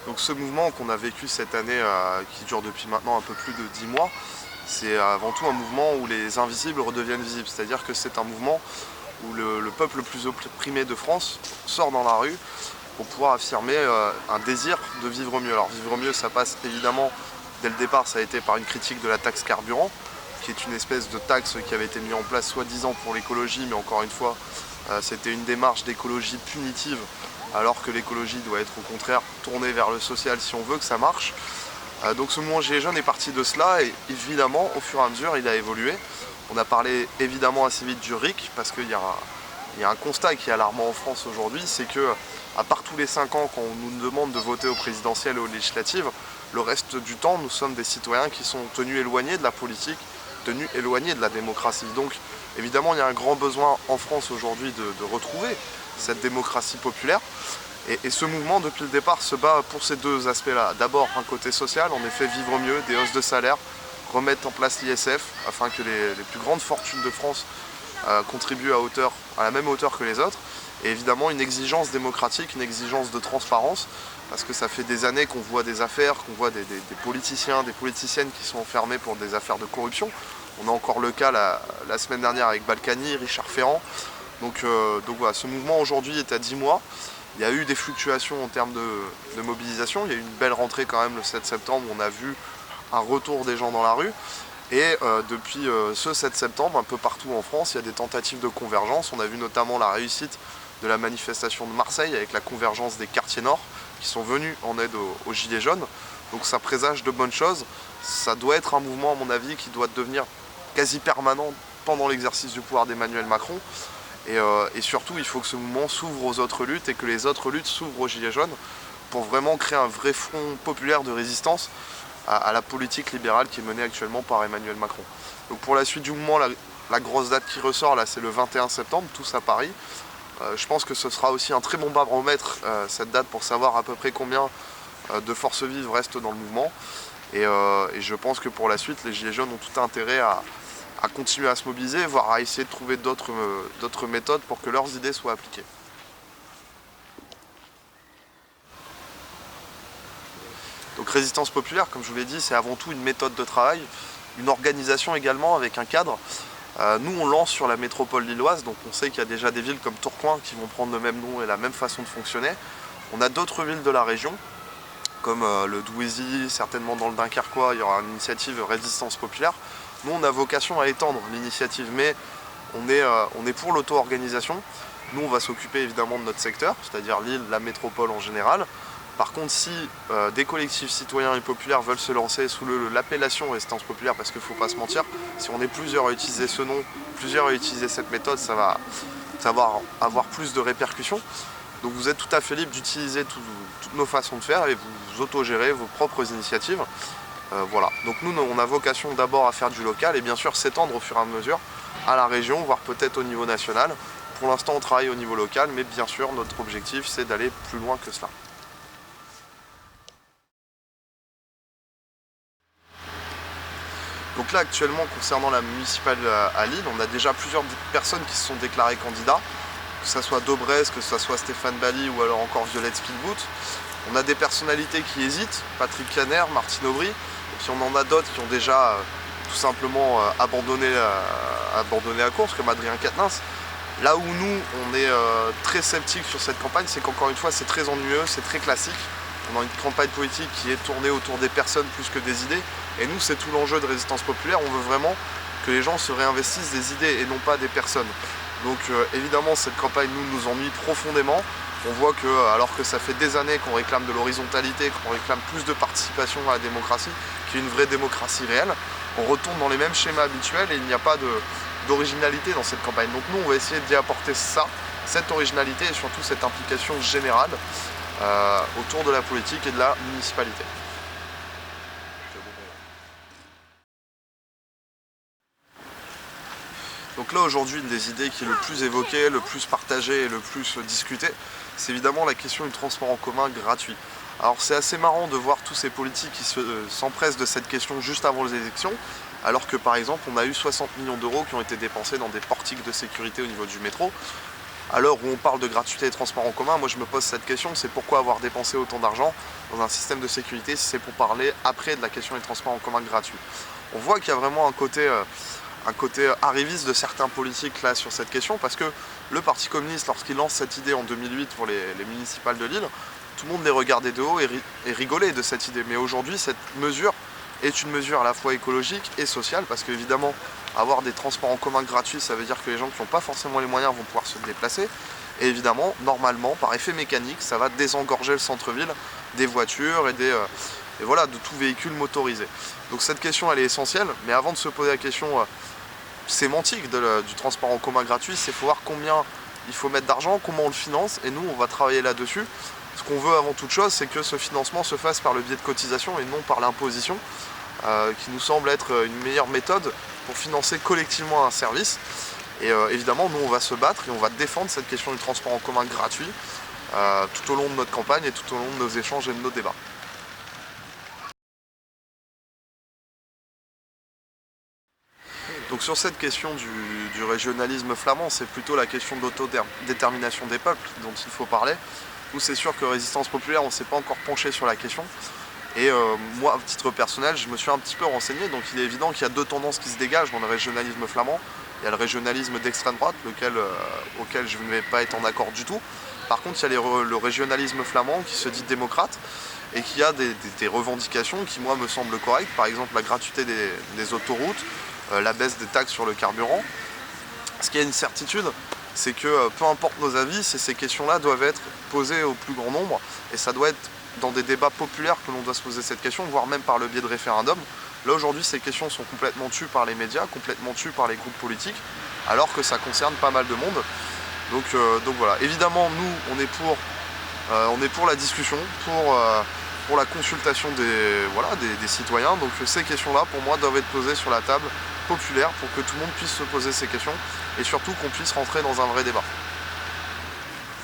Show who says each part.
Speaker 1: Donc ce mouvement qu'on a vécu cette année, qui dure depuis maintenant un peu plus de 10 mois, c'est avant tout un mouvement où les invisibles redeviennent visibles. C'est-à-dire que c'est un mouvement où le peuple le plus opprimé de France sort dans la rue pour pouvoir affirmer un désir de vivre mieux. Alors vivre mieux, ça passe évidemment, dès le départ, ça a été par une critique de la taxe carburant, qui est une espèce de taxe qui avait été mise en place soi-disant pour l'écologie, mais encore une fois, c'était une démarche d'écologie punitive, alors que l'écologie doit être au contraire tournée vers le social si on veut que ça marche. Donc ce mouvement Gilets jaunes est parti de cela et évidemment au fur et à mesure il a évolué. On a parlé évidemment assez vite du RIC parce qu'il y a un constat qui est alarmant en France aujourd'hui, c'est que à part tous les 5 ans quand on nous demande de voter aux présidentielles et aux législatives, le reste du temps nous sommes des citoyens qui sont tenus éloignés de la politique, tenus éloignés de la démocratie. Donc évidemment il y a un grand besoin en France aujourd'hui de retrouver cette démocratie populaire. Et ce mouvement, depuis le départ, se bat pour ces deux aspects-là. D'abord, un côté social, en effet, vivre mieux, des hausses de salaire, remettre en place l'ISF, afin que les plus grandes fortunes de France contribuent à la même hauteur que les autres. Et évidemment, une exigence démocratique, une exigence de transparence, parce que ça fait des années qu'on voit des affaires, qu'on voit des politiciens, des politiciennes qui sont enfermés pour des affaires de corruption. On a encore le cas la semaine dernière avec Balkany, Richard Ferrand. Donc voilà, ce mouvement aujourd'hui est à 10 mois. Il y a eu des fluctuations en termes de mobilisation. Il y a eu une belle rentrée quand même le 7 septembre où on a vu un retour des gens dans la rue. Et depuis ce 7 septembre, un peu partout en France, il y a des tentatives de convergence. On a vu notamment la réussite de la manifestation de Marseille avec la convergence des quartiers nord qui sont venus en aide aux Gilets jaunes. Donc ça présage de bonnes choses. Ça doit être un mouvement, à mon avis, qui doit devenir quasi permanent pendant l'exercice du pouvoir d'Emmanuel Macron. Et surtout, il faut que ce mouvement s'ouvre aux autres luttes et que les autres luttes s'ouvrent aux Gilets jaunes pour vraiment créer un vrai front populaire de résistance à la politique libérale qui est menée actuellement par Emmanuel Macron. Donc pour la suite du mouvement, la grosse date qui ressort là, c'est le 21 septembre, tous à Paris. Je pense que ce sera aussi un très bon baromètre cette date pour savoir à peu près combien de forces vives restent dans le mouvement. Et je pense que pour la suite, les Gilets jaunes ont tout intérêt à continuer à se mobiliser, voire à essayer de trouver d'autres méthodes pour que leurs idées soient appliquées. Donc résistance populaire, comme je vous l'ai dit, c'est avant tout une méthode de travail, une organisation également avec un cadre. Nous on lance sur la métropole lilloise, donc on sait qu'il y a déjà des villes comme Tourcoing qui vont prendre le même nom et la même façon de fonctionner. On a d'autres villes de la région, comme le Douaisis, certainement dans le Dunkerquois, il y aura une initiative résistance populaire. Nous, on a vocation à étendre l'initiative, mais on est pour l'auto-organisation. Nous, on va s'occuper évidemment de notre secteur, c'est-à-dire l'île, la métropole en général. Par contre, si des collectifs citoyens et populaires veulent se lancer sous l'appellation résistance populaire, parce qu'il ne faut pas se mentir, si on est plusieurs à utiliser ce nom, plusieurs à utiliser cette méthode, ça va avoir plus de répercussions. Donc vous êtes tout à fait libre d'utiliser toutes nos façons de faire et vous autogérez vos propres initiatives. Voilà, donc nous on a vocation d'abord à faire du local et bien sûr s'étendre au fur et à mesure à la région, voire peut-être au niveau national. Pour l'instant on travaille au niveau local, mais bien sûr notre objectif c'est d'aller plus loin que cela. Donc là actuellement concernant la municipale à Lille, on a déjà plusieurs personnes qui se sont déclarées candidats, que ce soit Daubresse, que ce soit Stéphane Bally ou alors encore Violette Spielbout. On a des personnalités qui hésitent, Patrick Caner, Martine Aubry. Et puis on en a d'autres qui ont déjà tout simplement abandonné la course, comme Adrien Quatennens. Là où nous, on est très sceptiques sur cette campagne, c'est qu'encore une fois, c'est très ennuyeux, c'est très classique. On a une campagne politique qui est tournée autour des personnes plus que des idées. Et nous, c'est tout l'enjeu de résistance populaire. On veut vraiment que les gens se réinvestissent des idées et non pas des personnes. Donc évidemment, cette campagne nous ennuie profondément. On voit que, alors que ça fait des années qu'on réclame de l'horizontalité, qu'on réclame plus de participation à la démocratie, qui est une vraie démocratie réelle, on retourne dans les mêmes schémas habituels et il n'y a pas d'originalité dans cette campagne. Donc nous, on va essayer d'y apporter cette originalité et surtout cette implication générale autour de la politique et de la municipalité. Donc là aujourd'hui, une des idées qui est le plus évoquée, le plus partagée et le plus discutée, c'est évidemment la question du transport en commun gratuit. Alors c'est assez marrant de voir tous ces politiques qui s'empressent de cette question juste avant les élections, alors que par exemple on a eu 60 millions d'euros qui ont été dépensés dans des portiques de sécurité au niveau du métro. À l'heure où on parle de gratuité des transports en commun, moi je me pose cette question, c'est pourquoi avoir dépensé autant d'argent dans un système de sécurité si c'est pour parler après de la question des transports en commun gratuits. On voit qu'il y a vraiment un côté arriviste de certains politiques là sur cette question, parce que le Parti communiste, lorsqu'il lance cette idée en 2008 pour les municipales de Lille, tout le monde les regardait de haut et rigolait de cette idée. Mais aujourd'hui, cette mesure est une mesure à la fois écologique et sociale, parce qu'évidemment, avoir des transports en commun gratuits, ça veut dire que les gens qui n'ont pas forcément les moyens vont pouvoir se déplacer. Et évidemment, normalement, par effet mécanique, ça va désengorger le centre-ville des voitures et voilà, de tout véhicule motorisé. Donc cette question, elle est essentielle, mais avant de se poser la question sémantique du transport en commun gratuit, c'est faut voir combien il faut mettre d'argent, comment on le finance, et nous, on va travailler là-dessus. Ce qu'on veut avant toute chose, c'est que ce financement se fasse par le biais de cotisations et non par l'imposition, qui nous semble être une meilleure méthode pour financer collectivement un service. Et évidemment, nous, on va se battre et on va défendre cette question du transport en commun gratuit tout au long de notre campagne et tout au long de nos échanges et de nos débats. Donc sur cette question du régionalisme flamand, c'est plutôt la question de l'autodétermination des peuples dont il faut parler. Où c'est sûr que Résistance Populaire, on ne s'est pas encore penché sur la question. Et moi, à titre personnel, je me suis un petit peu renseigné, donc il est évident qu'il y a deux tendances qui se dégagent dans le régionalisme flamand. Il y a le régionalisme d'extrême droite, auquel je ne vais pas être en accord du tout. Par contre, il y a le régionalisme flamand qui se dit démocrate et qui a des revendications qui, moi, me semblent correctes. Par exemple, la gratuité des autoroutes, la baisse des taxes sur le carburant. Ce qui a une certitude, c'est que peu importe nos avis, ces questions-là doivent être posées au plus grand nombre, et ça doit être dans des débats populaires que l'on doit se poser cette question, voire même par le biais de référendums. Là aujourd'hui, ces questions sont complètement tues par les médias, complètement tues par les groupes politiques, alors que ça concerne pas mal de monde. Donc voilà, évidemment nous on est pour la discussion, pour la consultation des citoyens. Donc ces questions-là pour moi doivent être posées sur la table populaire pour que tout le monde puisse se poser ces questions et surtout qu'on puisse rentrer dans un vrai débat.